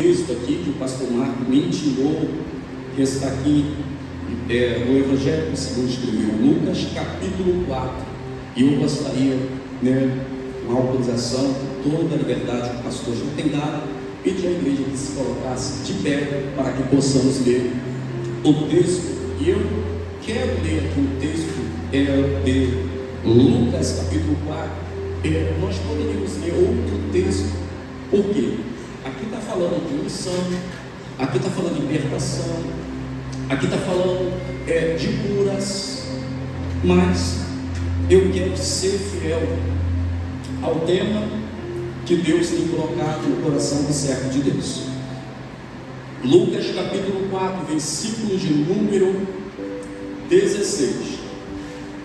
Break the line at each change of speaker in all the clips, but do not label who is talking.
texto aqui que o pastor Marco me intimou, que está aqui no Evangelho que segundo escreveu, Lucas capítulo 4. E eu gostaria, uma autorização, toda a liberdade que o pastor já tem dado, pedir à igreja que se colocasse de pé para que possamos ler o texto. E eu quero ler aqui o texto de Lucas capítulo 4. Nós poderíamos ler outro texto. Por quê? Aqui está falando de unção, aqui está falando de libertação, aqui está falando de curas, mas eu quero ser fiel ao tema que Deus tem colocado no coração do servo de Deus. Lucas capítulo 4, versículo de número 16.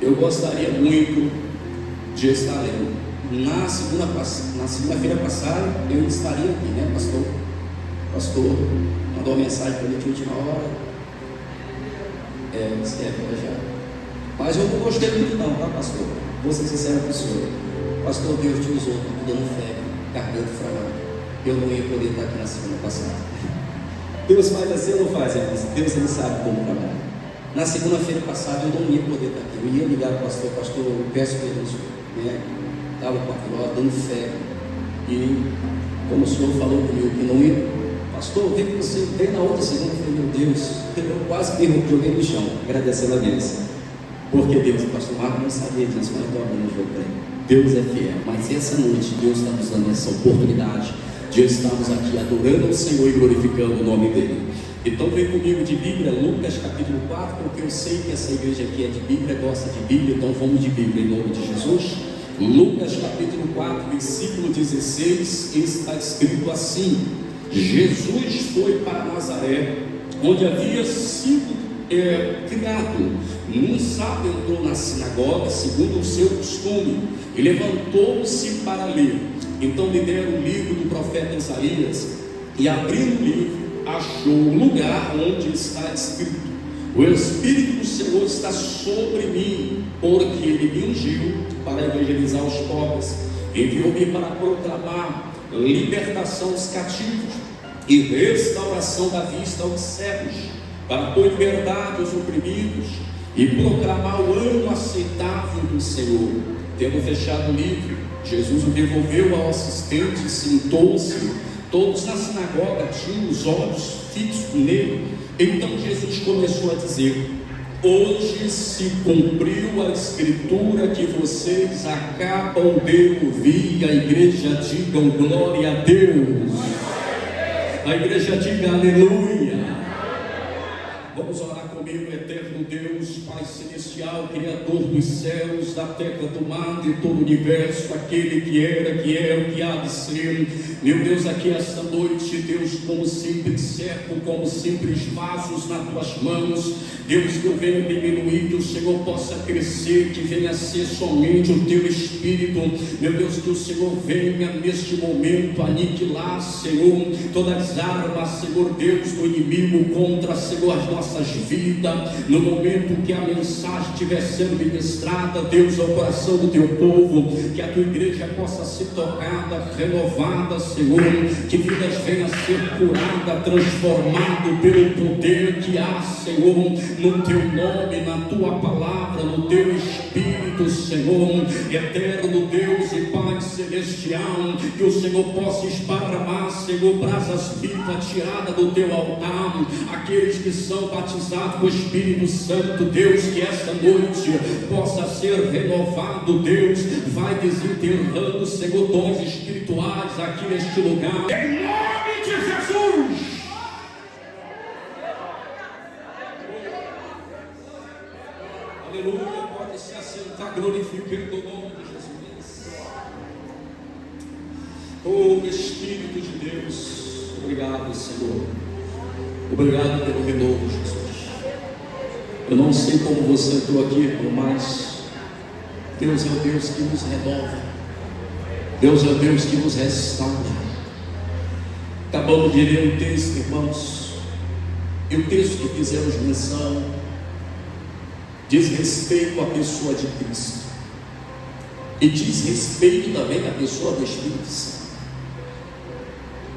Eu gostaria muito de estar lendo. Na segunda-feira passada eu estaria aqui, pastor? Pastor mandou uma mensagem para mim de última hora. Já. Mas eu não gostei muito não, tá, pastor? Vou ser sincero com o senhor. Pastor, Deus te usou, dando fé, carregando fragado. Eu não ia poder estar aqui na semana passada. Deus faz assim ou não faz, irmãos? Deus ele sabe como trabalhar. Na segunda-feira passada eu não ia poder estar aqui. Eu ia ligar para o pastor, eu peço perdão, estava com a filó, dando fé. E como o senhor falou comigo que não ia, pastor, vem que você veio na outra segunda. Eu falei, meu Deus, eu quase me joguei no chão, agradecendo a Deus. Porque Deus, o pastor Marco não sabia disso, mas estou abrindo o jogo para ele. Deus é fiel, mas essa noite Deus está nos dando essa oportunidade de estarmos aqui adorando o Senhor e glorificando o nome dele. Então vem comigo de Bíblia, Lucas capítulo 4, porque eu sei que essa igreja aqui é de Bíblia, gosta de Bíblia, então vamos de Bíblia em nome de Jesus. Lucas capítulo 4, versículo 16, está escrito assim: Jesus foi para Nazaré, onde havia sido criado. Num sábado entrou na sinagoga, segundo o seu costume, e levantou-se para ler. Então lhe deram o livro do profeta Isaías, e abrindo o livro, achou o lugar onde está escrito: o Espírito do Senhor está sobre mim, porque ele me ungiu para evangelizar os pobres, enviou-me para proclamar libertação aos cativos e restauração da vista aos cegos, para pôr liberdade aos oprimidos e proclamar o ano aceitável do Senhor. Tendo fechado o livro, Jesus o devolveu ao assistente e sentou-se. Todos na sinagoga tinham os olhos fixos nele. Então Jesus começou a dizer: hoje se cumpriu a escritura que vocês acabam de ouvir. A igreja diga glória a Deus. A igreja diga aleluia. Vamos orar comigo, eterno Deus, Pai celestial, Criador dos céus, da terra, do mar, de todo o universo, aquele que era, que é, o que há de ser. Meu Deus, aqui esta noite, Deus, como sempre cerco, como sempre vasos nas tuas mãos. Deus, que eu venha diminuir, que o Senhor possa crescer, que venha ser somente o teu Espírito. Meu Deus, que o Senhor venha neste momento aniquilar, Senhor, todas as armas, Senhor Deus, do inimigo contra, Senhor, as nossas vidas. No momento que a mensagem estiver sendo ministrada, Deus, ao coração do teu povo, que a tua igreja possa ser tocada, renovada, Senhor, que vidas venham a ser curadas, transformadas pelo poder que há, Senhor, no teu nome, na tua palavra, no teu Espírito, Senhor, eterno Deus e Pai celestial, que o Senhor possa esparramar, Senhor, brasas vivas tiradas do teu altar, aqueles que são batizados com o Espírito Santo, Deus, que esta noite possa ser renovado, Deus, vai desenterrando, Senhor, dons espirituais aqui neste lugar, em nome de Jesus. Aleluia, pode se assentar, glorificando o nome de Jesus. Oh Espírito de Deus, obrigado, Senhor, obrigado pelo renovo, Jesus. Eu não sei como você entrou aqui, mas Deus é o Deus que nos renova, Deus é o Deus que nos restaura. Acabamos de ler um texto, irmãos, e o texto que fizemos menção diz respeito à pessoa de Cristo e diz respeito também à pessoa do Espírito Santo.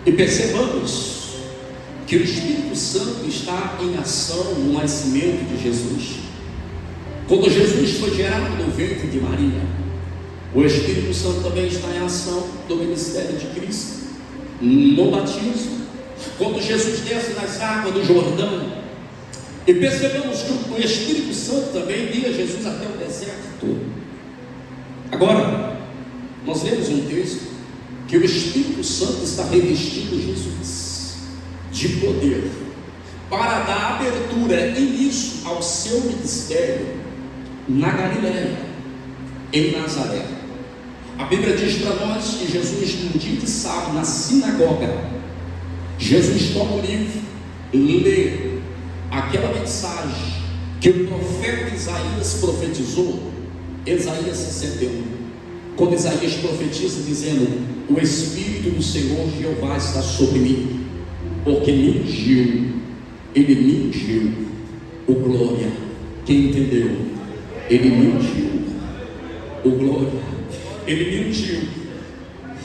E percebamos que o Espírito Santo está em ação no nascimento de Jesus. Quando Jesus foi gerado no ventre de Maria, o Espírito Santo também está em ação do ministério de Cristo, no batismo. Quando Jesus desce nas águas do Jordão, e percebemos que o Espírito Santo também guia Jesus até o deserto. Agora, nós lemos um texto que o Espírito Santo está revestindo Jesus de poder para dar abertura e início ao seu ministério na Galiléia, em Nazaré. A Bíblia diz para nós que Jesus, num dia de sábado, na sinagoga, Jesus toma o livro e lê aquela mensagem que o profeta Isaías profetizou, Isaías 61, quando Isaías profetiza dizendo: o Espírito do Senhor Jeová está sobre mim, porque me ungiu, Ele me ungiu, o glória. Quem entendeu? Ele me ungiu, o glória, Ele me ungiu.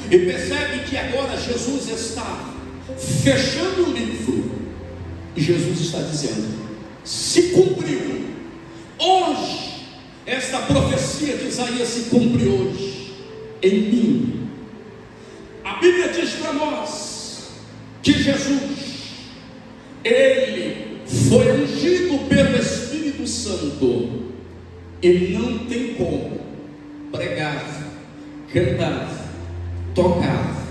E percebe que agora Jesus está fechando o livro, e Jesus está dizendo: se cumpriu hoje, esta profecia de Isaías se cumpre hoje em mim. A Bíblia diz para nós que Jesus, Ele foi ungido pelo Espírito Santo, e não tem como pregar, cantar, tocar,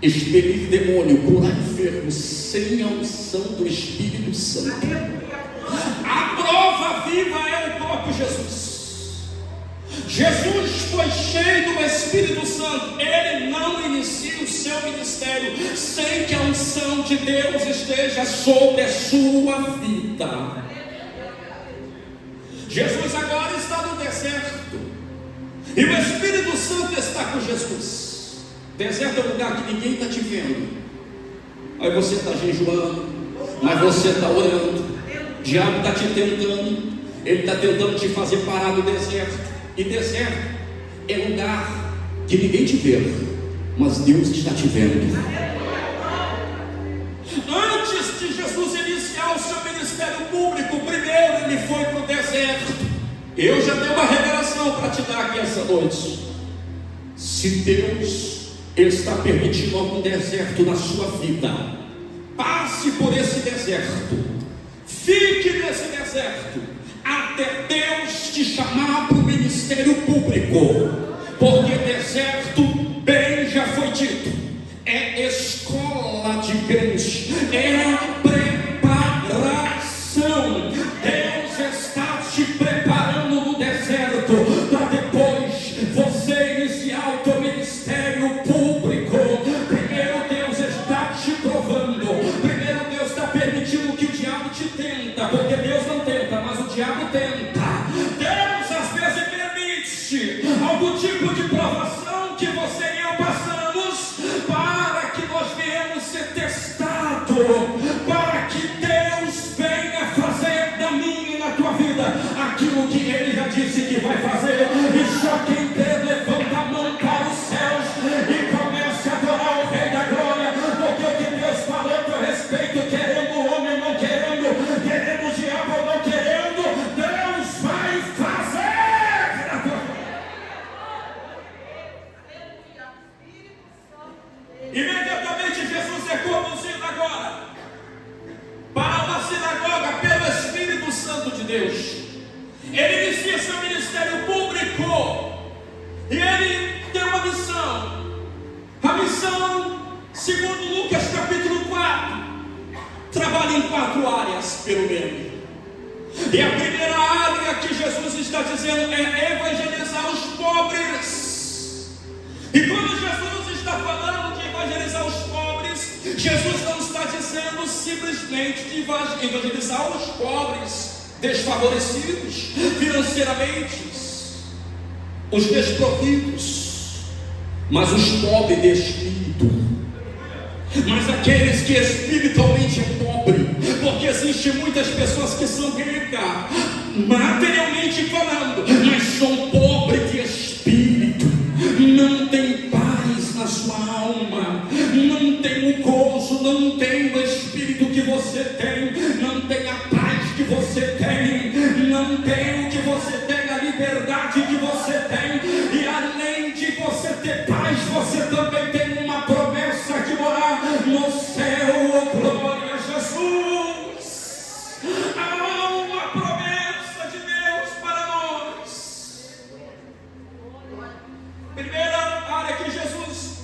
expelir demônio, curar enfermos sem a unção do Espírito Santo. A prova viva é o próprio Jesus. Jesus foi cheio do Espírito Santo. Ele não inicia o seu ministério sem que a unção de Deus esteja sobre a sua vida. Jesus agora está no deserto, e o Espírito Santo está com Jesus. Deserto é um lugar que ninguém está te vendo. Aí você está jejuando, mas você está orando. O diabo está te tentando. Ele está tentando te fazer parar no deserto. E deserto é lugar que ninguém te vê, mas Deus está te vendo. Antes de Jesus iniciar o seu ministério público, primeiro ele foi para o deserto. Eu já tenho uma revelação para te dar aqui essa noite. Se Deus está permitindo algum deserto na sua vida, passe por esse deserto, fique nesse deserto até Deus te chamar para o ministério público, porque deserto, bem já foi dito, é escola de crente, é preparação. Deus está te preparando no deserto para depois você iniciar o teu ministério público. Primeiro Deus está te provando, primeiro Deus está permitindo que o diabo te tenta, porque Deus não tenta, mas o diabo tenta. Deus às vezes permite algum tipo de provação que você e eu passamos, para que nós venhamos ser testados, para que Deus venha fazer na minha e na tua vida aquilo que Ele já disse que vai fazer. E só quem crê, levanta a mão para os céus e comece a adorar o Rei da Glória, porque o que Deus falou a teu respeito, querendo o homem ou não querendo, querendo o diabo ou não querendo, Deus vai fazer na tua vida. Imediatamente Jesus é conduzido agora para uma sinagoga pelo Espírito Santo de Deus. Ele inicia seu ministério público e ele tem uma missão. A missão, segundo Lucas capítulo 4, trabalha em 4 áreas pelo menos. E a primeira área que Jesus está dizendo é evangelizar os pobres. E quando Jesus está falando de evangelizar os pobres, Jesus não está dizendo simplesmente de evangelizar os pobres desfavorecidos financeiramente, os desprovidos, mas os pobres de espírito, mas aqueles que espiritualmente é pobre, porque existem muitas pessoas que são ricas materialmente falando, mas são pobres de espírito, não tem paz na sua alma, não tem o gozo, não tem o espírito que você
Primeira área que Jesus,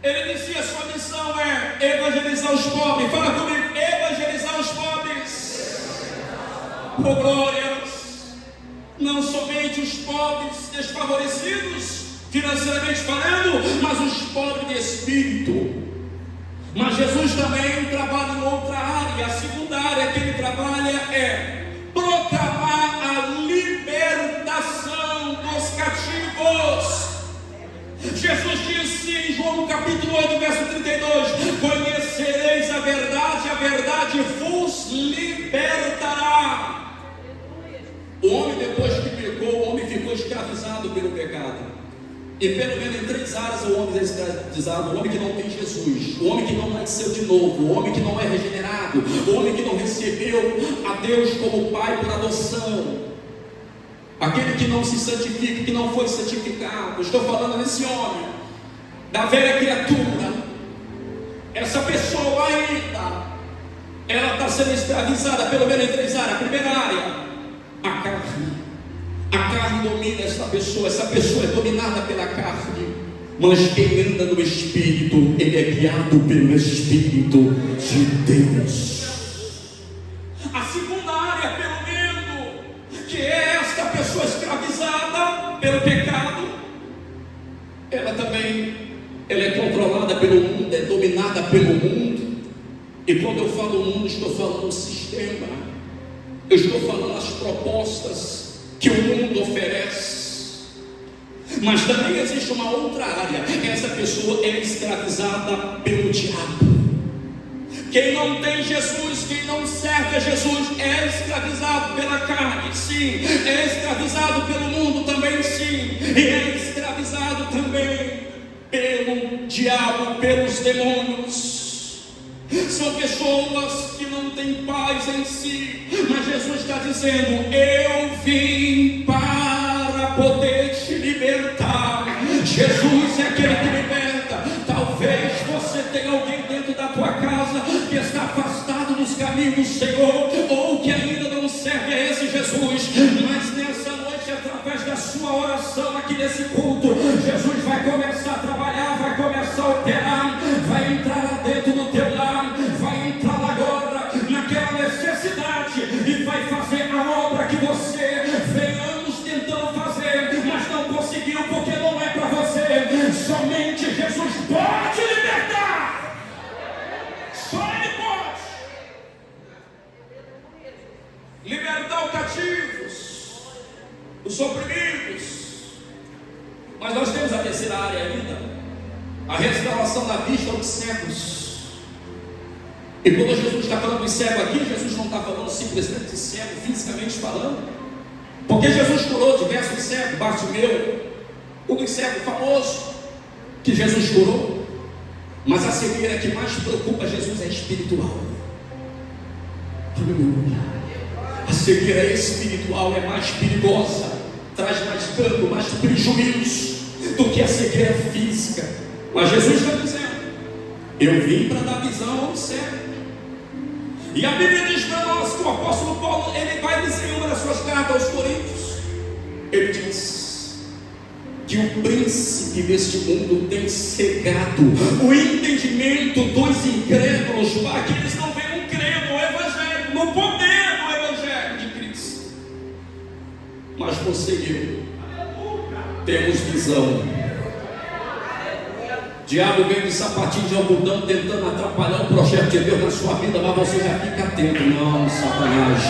ele dizia: a sua missão é evangelizar os pobres. Fala comigo, evangelizar os pobres. Por glórias. Não somente os pobres desfavorecidos, financeiramente falando, mas os pobres de espírito. Mas Jesus também trabalha em outra área. A segunda área que ele trabalha é proclamar a libertação dos cativos. Jesus disse em João capítulo 8, verso 32: conhecereis a verdade vos libertará. O homem, depois que pecou, o homem ficou escravizado pelo pecado. E pelo menos em 3 áreas o homem é escravizado: o homem que não tem Jesus, o homem que não nasceu de novo, o homem que não é regenerado, o homem que não recebeu a Deus como Pai por adoção, aquele que não se santifica, que não foi santificado. Estou falando desse homem, da velha criatura. Essa pessoa ainda, ela está sendo escravizada pelo menos em 3 áreas. A primeira área, a carne. A carne domina essa pessoa é dominada pela carne. Mas quem anda no Espírito, ele é guiado pelo Espírito de Deus. A segunda área, pelo menos, que é esta pessoa escravizada pelo pecado, ela também, ela é controlada pelo mundo, é dominada pelo mundo. E quando eu falo mundo, estou falando sistema, eu estou falando as propostas que o mundo oferece. Mas também existe uma outra área. Essa pessoa é escravizada pelo diabo. Quem não tem Jesus, quem não serve a Jesus, é escravizado pela carne, sim. É escravizado pelo mundo também, sim. E é escravizado também pelo diabo, pelos demônios. São pessoas que não têm paz em si, mas Jesus está dizendo: eu vim para poder te libertar. Jesus é aquele que liberta. Talvez você tenha alguém dentro da tua casa que está afastado dos caminhos do Senhor, ou que ainda não serve a esse Jesus, mas nessa noite, através da sua oração aqui nesse culto, Jesus vai começar a trabalhar, vai começar a operar, vai entrar lá dentro do teu lar, vai entrar lá agora naquela necessidade e vai fazer a obra que você vem anos tentando fazer, mas não conseguiu, porque não é para você. Somente Jesus pode libertar. Só Ele pode libertar os cativos, os oprimidos. Mas nós temos a terceira área ainda, a restauração da vista aos cegos. E quando Jesus está falando de cego aqui, Jesus não está falando simplesmente de cego fisicamente falando, porque Jesus curou diversos cegos. Bartimeu, um dos cegos famosos que Jesus curou. Mas a cegueira que mais preocupa Jesus é espiritual. A cegueira espiritual é mais perigosa, traz mais dano, mais prejuízo do que a cegueira física. Mas Jesus está dizendo: eu vim para dar visão ao cego. E a Bíblia diz para nós que o apóstolo Paulo, ele vai dizer em uma das suas cartas aos Coríntios, ele diz que o príncipe deste mundo tem cegado o entendimento dos incrédulos, para que eles não venham crer no Evangelho, no poder do Evangelho de Cristo. Mas você e eu temos visão. O diabo vem de sapatinho de algodão tentando atrapalhar o projeto de Deus na sua vida, mas você já fica atento. Não, Satanás,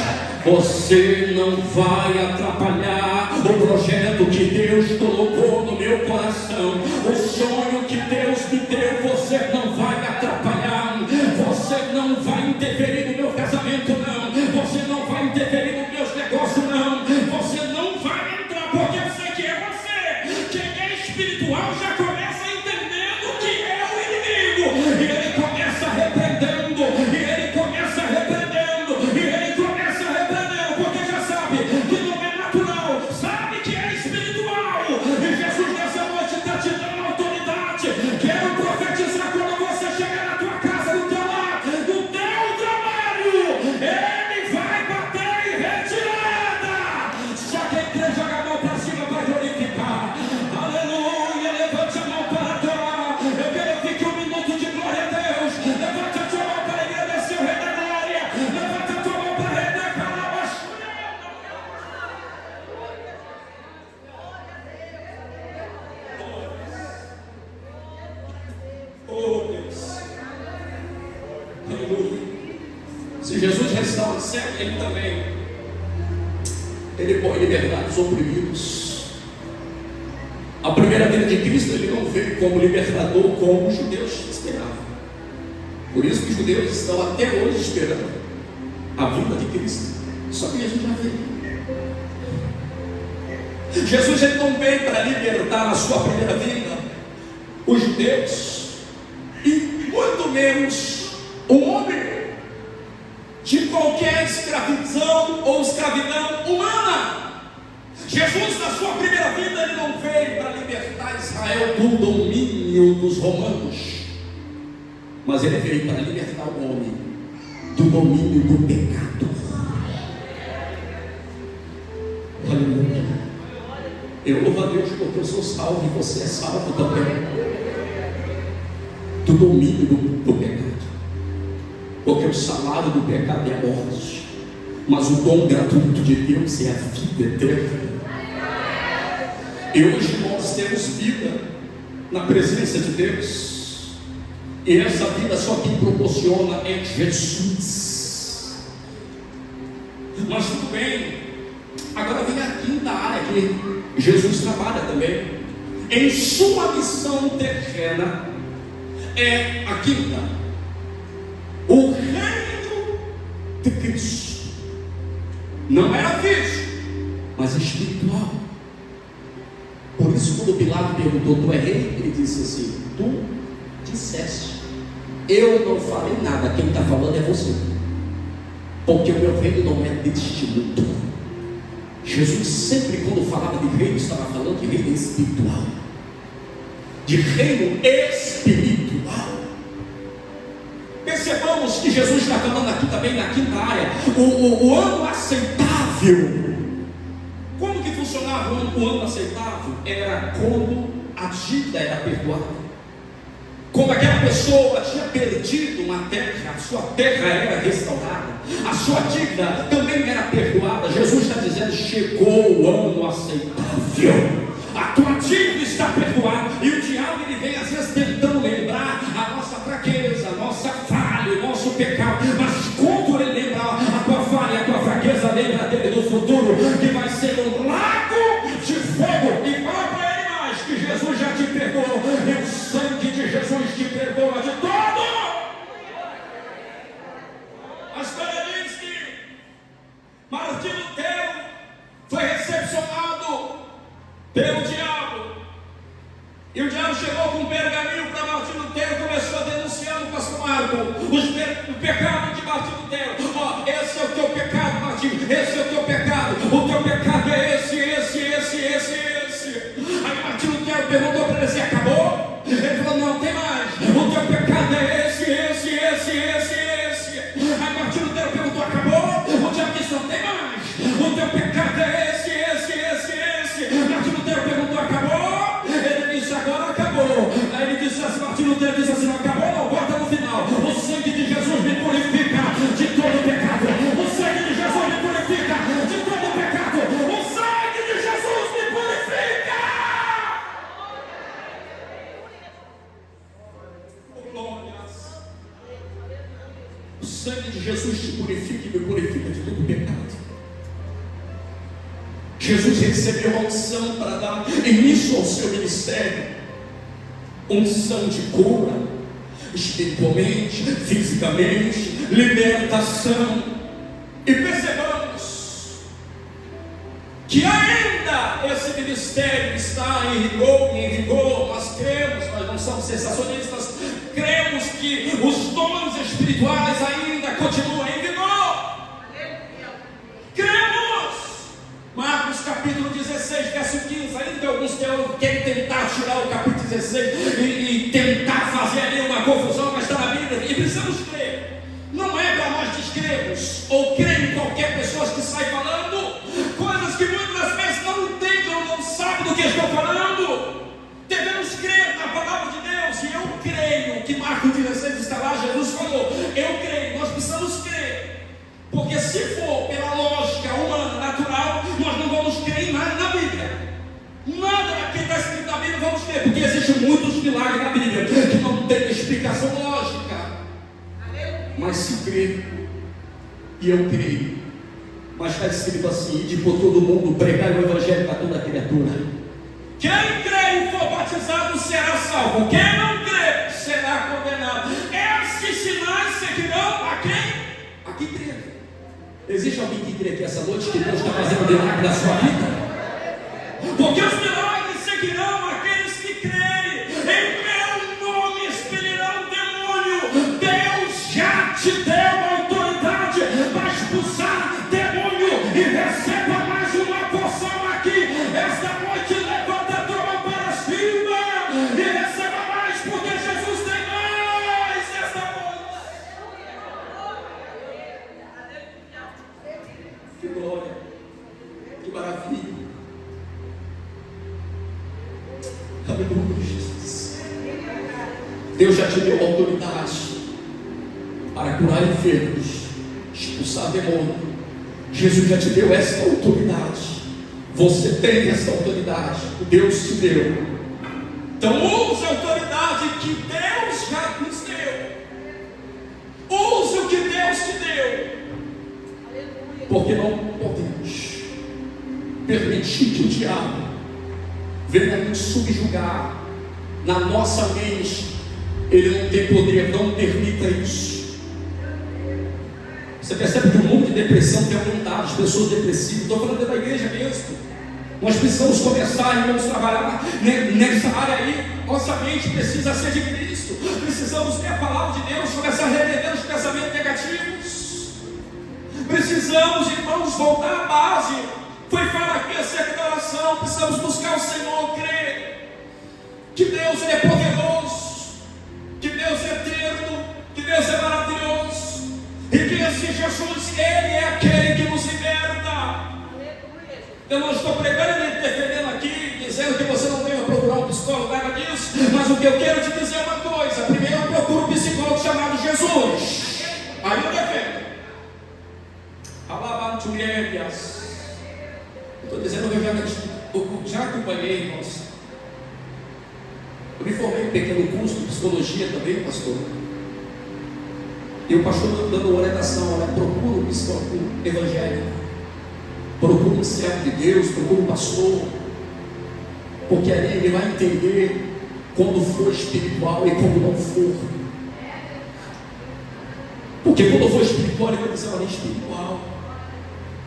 você não vai atrapalhar o projeto que Deus colocou no meu coração. O sonho que Deus me deu, você não vai atrapalhar. Você não vai interferir no meu casamento, não. Você não vai interferir nos meus negócios, não. Você não vai entrar, porque eu sei que é você. Quem é espiritual já começa entendendo que é o inimigo. E ele começa repreendendo, e ele começa repreendendo, e ele começa repreendendo, porque já sabe que não é natural, sabe que é espiritual. E Jesus nessa noite está te dando autoridade. Quero profetizar quando você chegar na tua casa, no teu lar, no teu trabalho, ele vai bater em retirada. Só quem crê joga a mão para cima para glorificar. Aleluia. Jesus restaura o céu, ele também. Ele põe liberdade os oprimidos. A primeira vinda de Cristo, ele não veio como libertador, como os judeus esperavam. Por isso que os judeus estão até hoje esperando a vinda de Cristo. Só que Jesus já veio. Jesus ele não veio para libertar na sua primeira vinda os judeus, e muito menos o homem, de qualquer escravidão ou escravidão humana. Jesus, na sua primeira vida, ele não veio para libertar Israel do domínio dos romanos, mas ele veio para libertar o homem do domínio do pecado. Aleluia. Eu louvo a Deus porque eu sou salvo e você é salvo também do domínio do pecado. Porque o salário do pecado é a morte, mas o dom gratuito de Deus é a vida eterna. E hoje nós temos vida na presença de Deus, e essa vida só quem proporciona é Jesus. Mas tudo bem, agora vem a quinta área que Jesus trabalha também em sua missão terrena, é a quinta: o reino de Cristo. Não era físico, mas espiritual. Por isso, quando Pilato perguntou: tu é rei? Ele disse assim: tu disseste. Eu não falei nada, quem está falando é você, porque o meu reino não é deste mundo. Jesus sempre, quando falava de reino, estava falando de reino espiritual, de reino espiritual. Percebamos que Jesus está falando aqui também na quinta área, o ano aceitável. Como que funcionava o ano aceitável? Era quando a dívida era perdoada. Quando aquela pessoa tinha perdido uma terra, a sua terra era restaurada, a sua dívida também era perdoada. Jesus está dizendo: chegou o ano aceitável, a tua dívida está perdoada. E o diabo ele vem às vezes tentando lembrar a nossa fraqueza, a nossa falha, o nosso pecado. Mas quando ele lembrar a tua falha, a tua fraqueza, lembra dele do futuro, que vai ser um lago de fogo. E fala para ele mais que Jesus já te perdoou, e o sangue de Jesus te perdoa de todo. A história diz que Martinho Lutero foi recepcionado pelo diabo, e o diabo chegou com um pergaminho para Martinho Lutero e começou a denunciar no pastor Marco o pecado de Martinho Lutero. Ó, esse é o teu pecado, Martinho, esse é o teu pecado, o teu pecado é esse. Aí Martinho Lutero perguntou para ele se acabou. Ele falou: não, tem mais, o teu pecado é esse. Aí Martinho Lutero perguntou: acabou? O diabo disse: não tem mais, o teu pecado é esse. Martinho Lutero perguntou: acabou? Ele disse: agora acabou. Aí ele disse assim, Martinho Lutero disse assim: não acabou não, bota no final: o sangue de Jesus me purifica de todo pecado. O sangue de Jesus me purifica de todo pecado. O sangue de Jesus me purifica. Glórias. O sangue de Jesus te purifica e me purifica de todo pecado. Jesus recebeu a unção para dar início ao seu ministério, unção de cura, espiritualmente, fisicamente, libertação. E percebamos que ainda esse ministério está em vigor. Nós cremos, nós não somos sensacionistas, cremos que os dons espirituais ainda continuam em vigor. Cremos. Marcos capítulo 16, verso 15. Ainda que alguns teólogos querem tentar tirar o capítulo 16 e tentar fazer ali uma confusão, mas está na Bíblia e precisamos crer. Não é para nós descremos ou crer em qualquer pessoa que sai falando coisas que muitas das vezes não entendem ou não sabem do que estou falando. Devemos crer na palavra de Deus, e eu creio que Marcos 16 está lá. Jesus falou: eu creio, nós precisamos crer, porque se for pela lógica humana, natural, nós não vamos crer em nada na Bíblia. Nada daquilo que está escrito na Bíblia vamos crer, porque existem muitos milagres na Bíblia que não tem explicação lógica. Mas se crer, E eu creio. Mas está escrito assim: ide por todo mundo, pregar o evangelho para toda criatura. Quem crê e for batizado será salvo. Quem não crê será condenado. Estes sinais seguirão a quem? A quem crê. Existe alguém que crê que essa noite que Deus está fazendo milagre na sua vida? Porque os milagres seguirão aqueles que crerem. Em meu nome expelirão demônio. Deus já te deu autoridade para expulsar demônio. E receba mais uma porção aqui. Esta noite levanta a tua mão para cima. E receba mais, porque Jesus tem mais esta noite. Que glória. Que maravilha. Aleluia, Jesus. Deus já te deu autoridade para curar enfermos, expulsar demônio. Jesus já te deu essa autoridade. Você tem essa autoridade. Deus te deu. Então use a autoridade que Deus já nos deu. Use o que Deus te deu. Porque não podemos permitir que o diabo venha nos subjugar na nossa mente. Ele não tem poder, não permita isso. Você percebe que o mundo de depressão tem aumentado, as pessoas depressivas. Estou falando da igreja mesmo. Nós precisamos começar, irmãos, a trabalhar nessa área aí. Nossa mente precisa ser de Cristo. Precisamos ter a palavra de Deus, começar a repreender os pensamentos negativos. Precisamos, irmãos, voltar à base. Foi falar aqui acerca da oração. Precisamos buscar o Senhor, crer que Deus é poderoso, que Deus é eterno, que Deus é maravilhoso, e que esse Jesus, Ele é aquele que nos liberta. Eu não estou pregando e defendendo aqui, dizendo que você não venha procurar um psicólogo, nada disso, mas o que eu quero te dizer é uma coisa: primeiro eu procuro um psicólogo chamado Jesus, aí eu defendo. Alabanturias. Estou dizendo que eu já acompanhei, irmãos. Eu me formei em um pequeno curso de psicologia também, pastor. E o pastor dando orientação: olha, procura um psicólogo evangélico, procura um servo de Deus, procura um pastor, porque ali ele vai entender quando for espiritual e quando não for. Porque quando for espiritual, ele vai dizer: olha, é espiritual.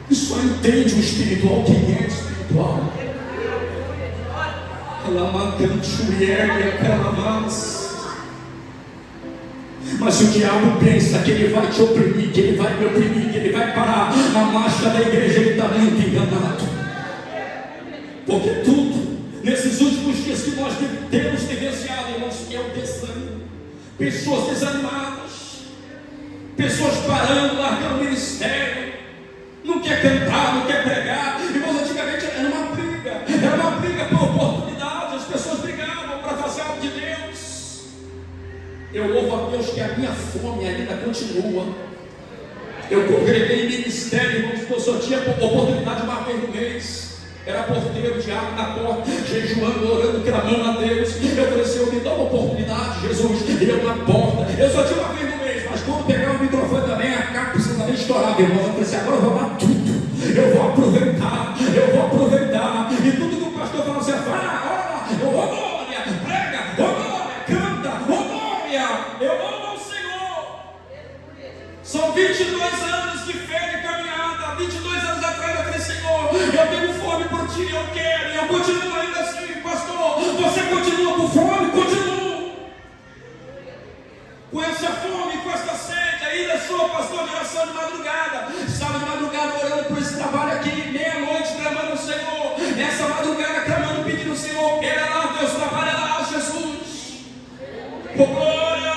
E só entende o espiritual quem é espiritual. Mas o diabo pensa que ele vai te oprimir, que ele vai me oprimir, que ele vai parar a marcha da igreja. Ele está muito enganado. Porque tudo, nesses últimos dias que nós temos vivenciado, irmãos, é o desânimo. Pessoas desanimadas, pessoas parando, largando o ministério, não quer cantar, não quer pregar. Irmãos, antigamente era uma briga por oportunidade. As pessoas brigavam para fazer algo de Deus. Eu louvo a Deus que a minha fome ainda continua. Eu congreguei em ministério, irmãos, que eu só tinha oportunidade uma vez no mês. Era porteiro, diabo na porta, jejuando, orando, clamando a Deus. Eu falei: Senhor, me dá uma oportunidade, Jesus. E eu na porta, eu só tinha uma vez no mês, mas quando pegava o microfone também, a capa precisava estourar, irmãos. Eu falei assim: agora eu vou dar tudo. Eu vou aproveitar. E tudo que o pastor falava, você fala: ora, eu vou glória, prega, ô glória, canta, ô glória. Eu amo ao Senhor. São 22 anos de fé de caminhada. 22 anos atrás eu falei: Senhor, eu tenho fome por ti, eu quero. E eu continuo ainda assim, pastor. Você continua com fome? Continua. Com essa fome, com essa sede. Ainda sou pastor de oração de madrugada. Estava de madrugada orando por esse trabalho aqui, meia-noite clamando ao Senhor. Nessa madrugada clamando, pedindo ao Senhor: era lá, Deus, trabalha lá, Jesus. Glórias.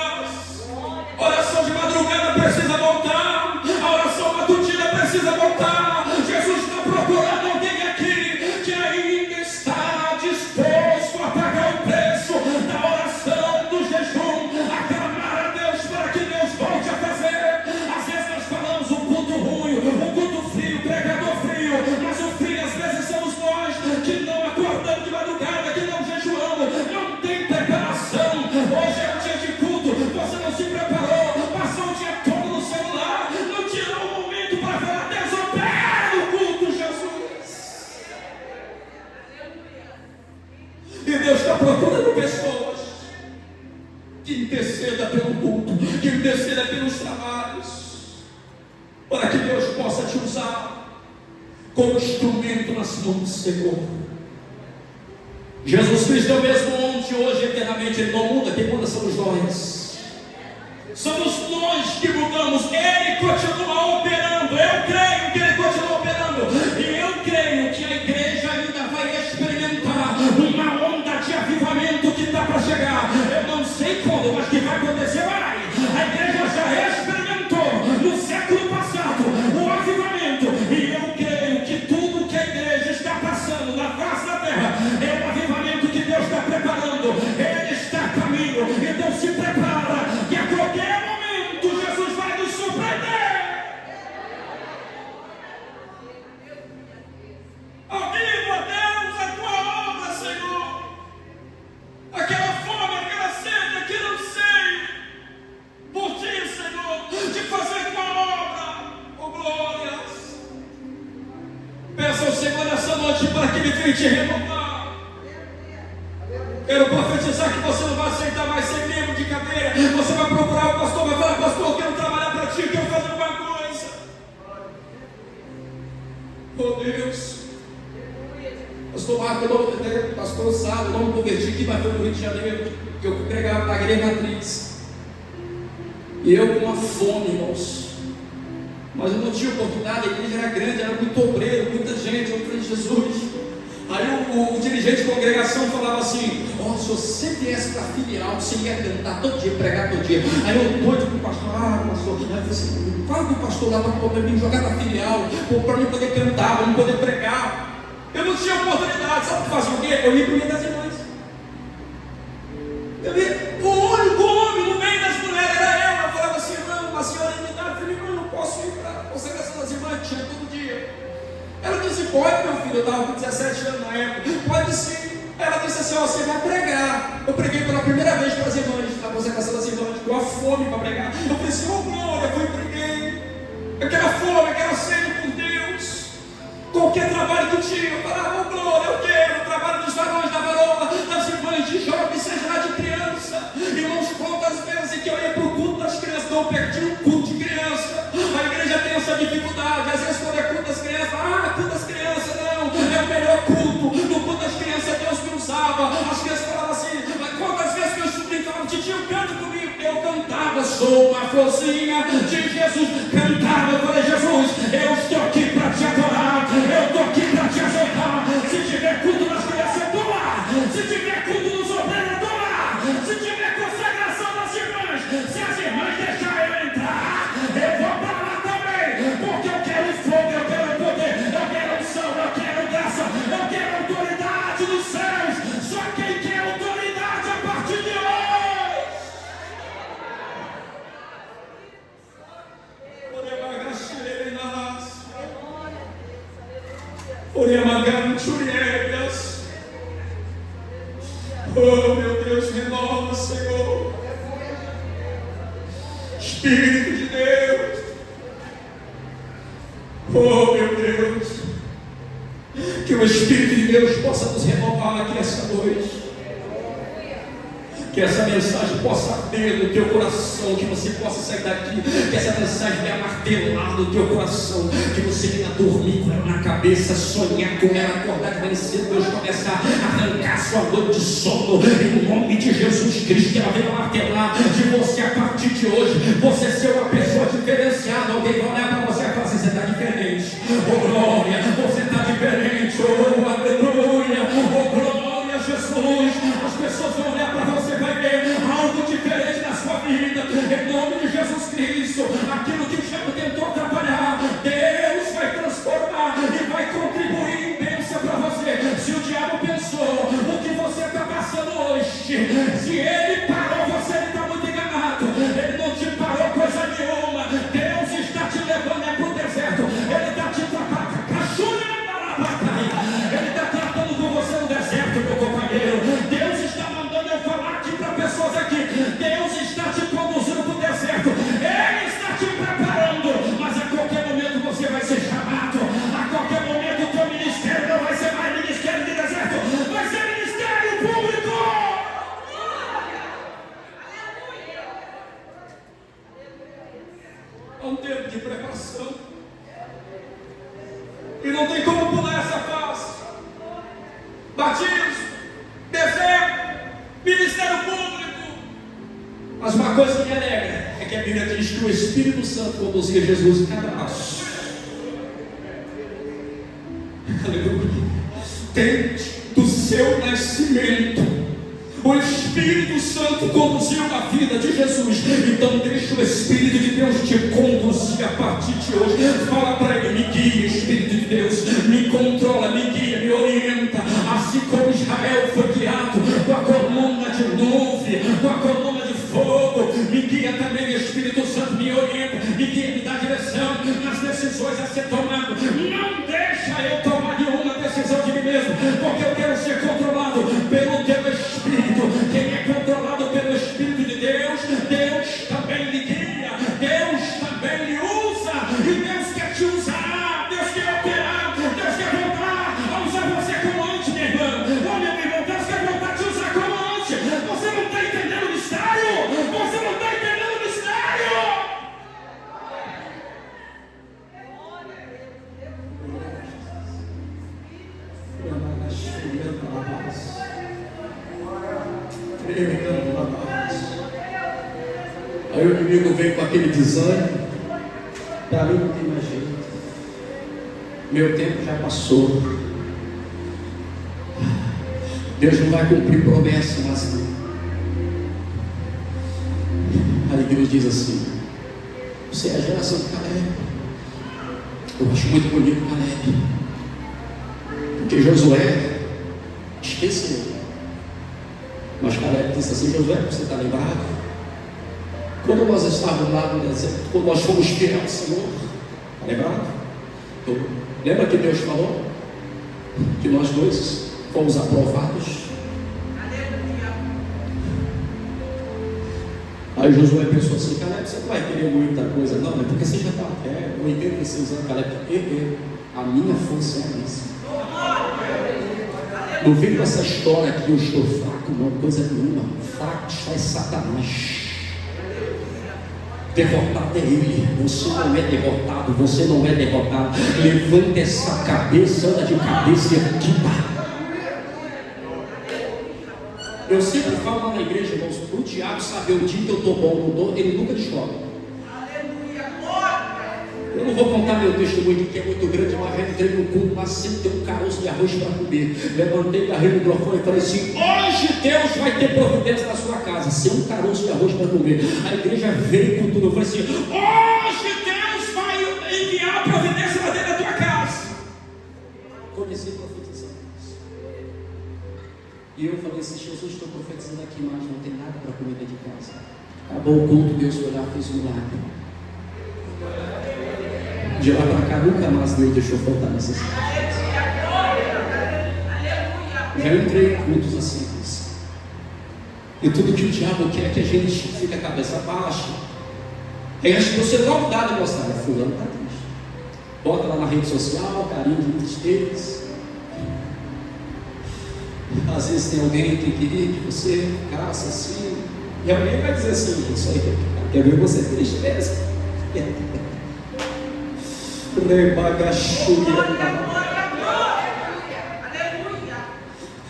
Oração de madrugada precisa voltar. A oração matutina precisa voltar. Jesus está procurando alguém aqui que ainda está disposto a pagar o preço da oração, do jejum, a clamar a Deus para que procura de pessoas que interceda pelo culto, que interceda pelos trabalhos, para que Deus possa te usar como instrumento nas mãos do Senhor. Jesus Cristo é o mesmo ontem, hoje, eternamente. Ele não muda, quem muda somos nós. Somos nós que mudamos. Ele continua operando. Eu creio que Ele continua operando. E eu creio que a igreja ainda vai experimentar uma onda de avivamento que está para chegar. Eu não sei quando, mas que vai acontecer, vai. A igreja já experimentou no século passado o avivamento. E eu creio que tudo que a igreja está passando na face da terra é um avivamento que Deus está preparando. Ele está a caminho. Então se prepara, que a qualquer momento Jesus vai nos surpreender. Aviva, Deus, a tua obra, Senhor. Aquela fome, aquela sede, aquele anseio por ti, Senhor, de fazer tua obra. Oh, glórias. Peça ao Senhor nessa noite para que Ele venha te renovar. Quero profetizar que você não vai aceitar mais ser membro de cadeira. Você vai procurar o pastor, vai falar: pastor, eu quero trabalhar para ti, eu quero fazer alguma coisa. Oh Deus. Pastor Marco, pastor Sá, eu não me converti aqui, mas foi no Rio de Janeiro, que eu pregava para a igreja matriz. E eu com uma fome, irmãos. Mas eu não tinha oportunidade, a igreja era grande, era muito obreiro, muita gente. Eu falei: Jesus. Aí o dirigente de congregação falava assim: ó, se você viesse para a filial, você ia cantar todo dia, pregar todo dia. Aí eu doido com o pastor: pastor, aí eu falei assim, fala com o pastor lá para me jogar na filial, para mim poder cantar, para mim poder pregar. Eu não tinha oportunidade, sabe o que fazia o quê? Eu ia para o meio das irmãs. Eu ia, o único homem no meio das mulheres era eu. Eu falava assim: irmão, a senhora me dá. Eu falei: irmão, eu não posso ir para a consagração das irmãs, tinha todo dia. Ela disse: pode, meu filho, eu estava com 17 anos na época, pode sim. Ela disse assim: ó, você vai pregar. Eu preguei pela primeira vez para as irmãs, na consagração das irmãs, com a fome para pregar. Eu falei assim: ô glória, eu fui e preguei. Aquela fome, aquela sede por Deus. Qualquer trabalho que tinha, eu falava: ô glória, eu quero o trabalho dos varões, da varoa, das irmãs, de jovens, seja lá de criança. Irmãos, quantas vezes que eu ia para o culto das crianças, não perdi um culto de criança. A igreja tem essa dificuldade, às vezes quando é culto das crianças, culto das crianças, não, é o melhor culto. No culto das crianças Deus me usava. As crianças falavam assim: mas quantas vezes que eu sobrinho falava: titio, canta comigo. Eu cantava: sou uma florzinha de Jesus. Cantava, eu falei: Jesus, eu estou aqui para te adorar, eu estou aqui para te aceitar. Se tiver culto das crianças, eu estou lá. Se tiver culto dos obreiros, eu estou lá. Se tiver consagração das irmãs, se as irmãs deixarem eu entrar, eu vou para lá também, porque eu quero fogo, eu quero poder, eu quero unção, eu quero graça, eu quero autoridade dos céus. Só quem quer autoridade a partir de hoje. Oh meu Deus, renova, Senhor. Espírito de Deus. Oh meu Deus, que o Espírito de Deus possa nos renovar aqui essa noite. Que essa mensagem possa arder no teu coração, que você possa sair daqui, que essa mensagem venha martelar no teu coração, que você venha dormir com ela na cabeça, sonhar com ela, acordar de manhã cedo, Deus começar a arrancar sua noite de sono, em nome de Jesus Cristo, que ela venha martelar de você a partir de hoje, você ser uma pessoa diferenciada. Alguém vai olhar para você e falar assim: você está diferente, oh glória, você está diferente, oh aleluia, oh glória a Jesus. As pessoas vão olhar para você, vai ver algo diferente na sua vida, em nome de Jesus Cristo. Aquilo que o diabo tentou atrapalhar, Deus vai transformar e vai contribuir em bênção para você. Se o diabo pensou o que você está passando hoje, se ele parou você, ele está muito enganado. Ele não te parou coisa nenhuma. Deus está te levando para o deserto. Ele está te tratando, ele está tratando com você no deserto, meu companheiro. Deus está mandando eu falar Mas uma coisa que me alegra é que a Bíblia diz que o Espírito Santo conduzia Jesus em cada passo. Aleluia. Desde do seu nascimento, o Espírito Santo conduziu a vida de Jesus. Então deixa o Espírito de Deus te conduzir a partir de hoje. Fala para ele: me guia, Espírito de Deus, me controla, me guia, me orienta. Assim como Israel foi guiado com a coluna de nuvem, com a coluna de fogo, me guia também, Espírito Santo, me orienta, me guia, me dá direção nas decisões a ser tomado. Não deixa eu tomar nenhuma decisão de mim mesmo, porque eu quero ser controlado pelo teu Espírito. Quem é controlado pelo Espírito de Deus, Deus também lhe guia, Deus também lhe usa, e Deus quer te usar, Deus quer operar, Deus quer voltar a usar você como antes, minha irmã. Oh, meu irmão, Deus quer voltar a te usar como antes. Você não está entendendo o mistério, você não está entendendo o mistério. Aí o inimigo vem com aquele desânimo. Para mim não tem mais jeito, meu tempo já passou, Deus não vai cumprir promessa mais não. Aí Deus diz assim: você é a geração de Caleb. Eu acho muito bonito Caleb, porque Josué esqueceu, mas Caleb disse assim: Josué, você está lembrado? Quando nós estávamos lá no deserto, quando nós fomos fiéis ao Senhor, está lembrado? Lembra que Deus falou que nós dois fomos aprovados? Aí Josué pensou assim: Caleb, você não vai querer muita coisa não, né? Porque você já está 86 anos. Caleb, a minha força é essa. Não vem com essa história que eu estou fraco, não, coisa nenhuma. Fraco está é Satanás. Derrotado é ele. Você não é derrotado, você não é derrotado. Levanta essa cabeça, anda de cabeça erguida. Eu sempre falo lá na igreja, irmãos, o diabo sabe o dia que eu estou bom, não estou, ele nunca descobre. Eu não vou contar meu testemunho que é muito grande, mas eu entrei no culto, mas sempre tem um caroço de arroz para comer. Levantei, agarrei o microfone e falei assim: hoje Deus vai ter providência na sua casa, sem um caroço de arroz para comer. A igreja veio com tudo. Eu falei assim: hoje Deus vai enviar providência lá dentro da tua casa. Comecei a profetizar. E eu falei assim: Jesus, estou profetizando aqui, mas não tem nada para comer dentro de casa. Acabou o culto, Deus foi lá, fez um milagre. De lá para cá nunca mais Deus deixou faltar nessas coisas. Já entrei em cultos assim. E tudo que o diabo quer é que a gente fique a cabeça baixa. Aí acho que você logo dá de mostrar: fulano está triste. Bota lá na rede social, carinho de tristeza. Às vezes tem alguém que tem que ir, que você graça assim. E alguém vai dizer assim: isso aí quer ver você triste mesmo?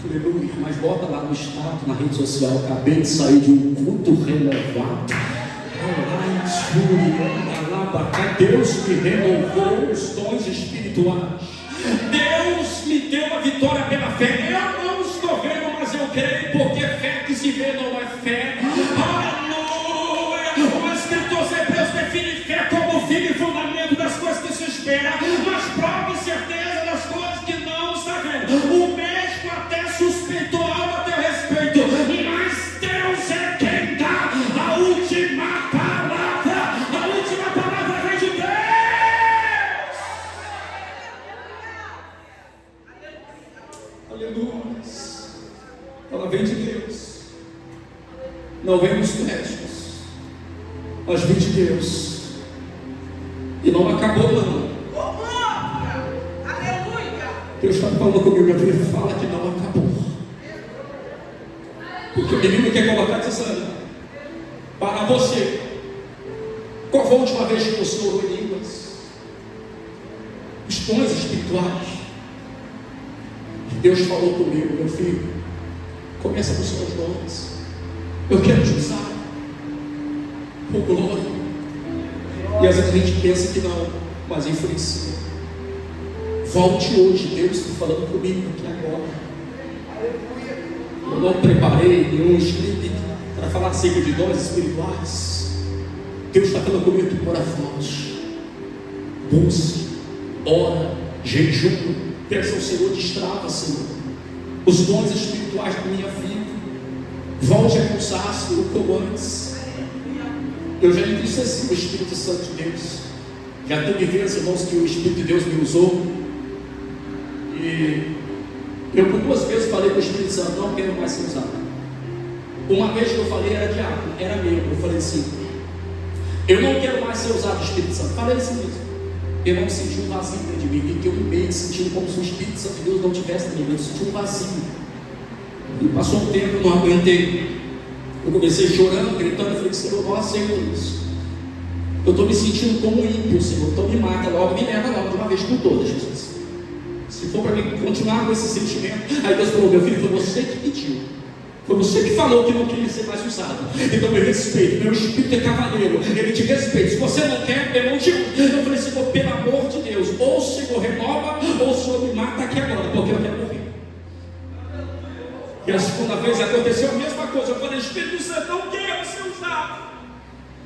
Aleluia. Mas bota lá no status, na rede social: acabei de sair de um culto renovado. Deus me renovou os dons espirituais. Deus me deu a vitória pela fé. Eu não estou vendo, mas eu creio, porque fé que se vê não é fé. Aleluia. O escritor de Hebreus define fé como firme fundamento das coisas que se espera, mas prova e certeza das coisas que não está vendo. O médico até suspeitou algo a teu respeito, mas Deus é quem dá a última palavra. A última palavra vem de Deus. Aleluia. Ela vem de Deus. Não vem dos médicos, mas vem de Deus. E não acabou não. Deus está falando comigo, meu filho, fala que não acabou. Porque o inimigo quer colocar desânimo para você. Qual foi a última vez que você orou em línguas? Os dons espirituais. Deus falou comigo: meu filho, começa com os seus dons. Eu quero te usar. Oh, glória. E às vezes a gente pensa que não, mas influencia. Volte hoje, Deus está falando comigo aqui agora. Eu não preparei nenhum script para falar acerca de dons espirituais. Deus está falando comigo aqui, ora forte. Busque, ora, jejum, peça ao Senhor, destrava, Senhor, os dons espirituais da minha vida. Volte a usar-se como antes. Eu já entristeci o Espírito Santo de Deus. Já teve vezes, irmãos, que o Espírito de Deus me usou. E eu por 2 vezes falei para o Espírito Santo: não quero mais ser usado. Uma vez que eu falei, era diácono, era membro. Eu falei assim: eu não quero mais ser usado do Espírito Santo. Falei assim mesmo. Eu não senti um vazio dentro de mim. Fiquei um mês sentindo como se o Espírito Santo de Deus não tivesse em mim. Eu senti um vazio. E passou um tempo, eu não aguentei. Eu comecei chorando, gritando. Eu falei: Senhor, eu não aceito isso. Eu estou me sentindo como um ímpio, Senhor. Então me mata logo, me leva logo de uma vez por todas, Jesus. Se for para mim continuar com esse sentimento. Aí Deus falou: meu filho, foi você que pediu. Foi você que falou que não queria ser mais usado. Então eu respeito, meu espírito é cavaleiro, ele te respeita. Se você não quer, eu não te uso. Eu falei: Senhor, pelo amor de Deus, ou o Senhor renova, ou o Senhor me mata aqui agora, porque eu quero morrer. E a segunda vez aconteceu a mesma coisa. Eu falei: Espírito Santo, não quero ser usado.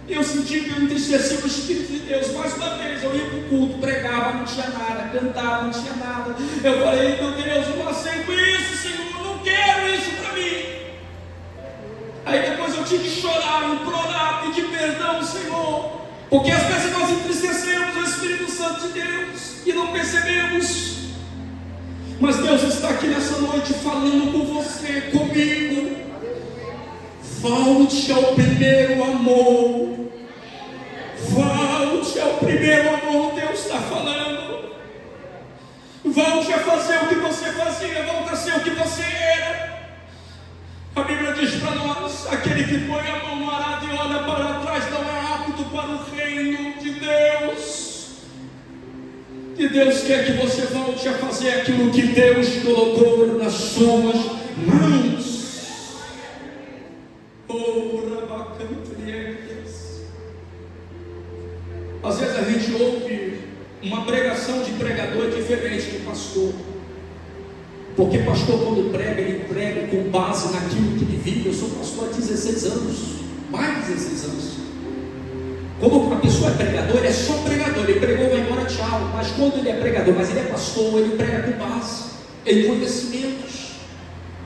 Eu senti que eu entristeci o Espírito de Deus. Mais uma vez eu ia para o culto, pregava, não tinha nada, cantava, não tinha nada. Eu falei: meu Deus, eu não aceito isso, Senhor, eu não quero isso para mim. Aí depois eu tive que chorar, implorar, pedir perdão, Senhor, porque às vezes nós entristecemos o Espírito Santo de Deus e não percebemos. Mas Deus está aqui nessa noite falando com você, comigo. Volte ao primeiro amor. Volte ao primeiro amor. Deus está falando. Volte a fazer o que você fazia. Volte a ser o que você era. A Bíblia diz para nós: aquele que põe a mão no arado e olha para trás não é apto para o reino de Deus. E Deus quer que você volte a fazer aquilo que Deus colocou nas suas mãos. Às vezes a gente ouve uma pregação de pregador diferente de pastor. Porque pastor, quando prega, ele prega com base naquilo que ele vive. Eu sou pastor há 16 anos, mais de 16 anos. Quando uma pessoa é pregador, ele é só pregador. Ele pregou, vai embora, tchau. Mas quando ele é pregador, mas ele é pastor, ele prega com base em conhecimentos.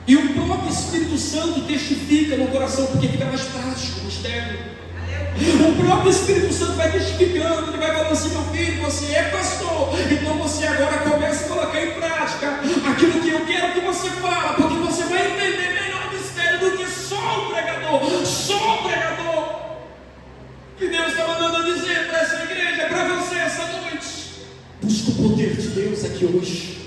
E o próprio Espírito Santo testifica no coração, porque fica mais prático, mistério. O próprio Espírito Santo vai testificando, ele vai falando assim: meu filho, você é pastor, então você agora começa a colocar em prática aquilo que eu quero que você fala, porque você vai entender melhor o mistério do que só o pregador, só o pregador. E Deus está mandando dizer para essa igreja, para você essa noite: busca o poder de Deus aqui hoje.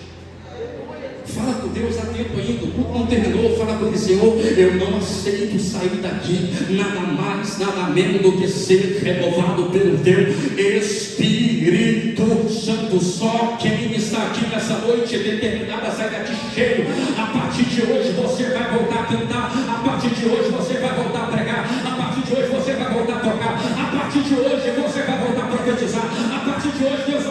Fala com Deus há tempo ainda, o culto não terminou. Fala com ele: Senhor, eu não aceito sair daqui nada mais, nada menos do que ser renovado pelo teu Espírito Santo. Só quem está aqui nessa noite é determinado a sair daqui cheio. A partir de hoje você vai voltar a cantar, a partir de hoje você vai voltar a pregar, a partir de hoje você vai voltar a tocar, a partir de hoje você vai voltar a profetizar, a partir de hoje Deus